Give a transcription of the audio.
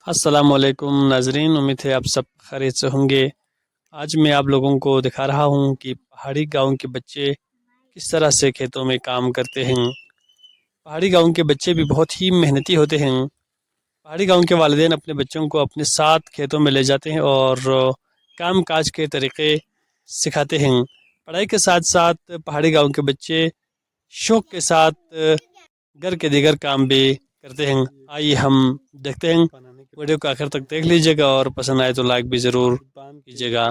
अस्सलामुअलैकुम नाजरीन, उम्मीद है आप सब खैरियत से होंगे। आज मैं आप लोगों को दिखा रहा हूँ कि पहाड़ी गांव के बच्चे किस तरह से खेतों में काम करते हैं। पहाड़ी गांव के बच्चे भी बहुत ही मेहनती होते हैं। पहाड़ी गांव के वालिदैन अपने बच्चों को अपने साथ खेतों में ले जाते हैं और काम काज के तरीक़े सिखाते हैं। पढ़ाई के साथ साथ पहाड़ी गांव के बच्चे शौक के साथ घर के दीगर काम भी करते हैं। आइए हम देखते हैं। वीडियो को आखिर तक देख लीजिएगा और पसंद आए तो लाइक भी ज़रूर कीजिएगा।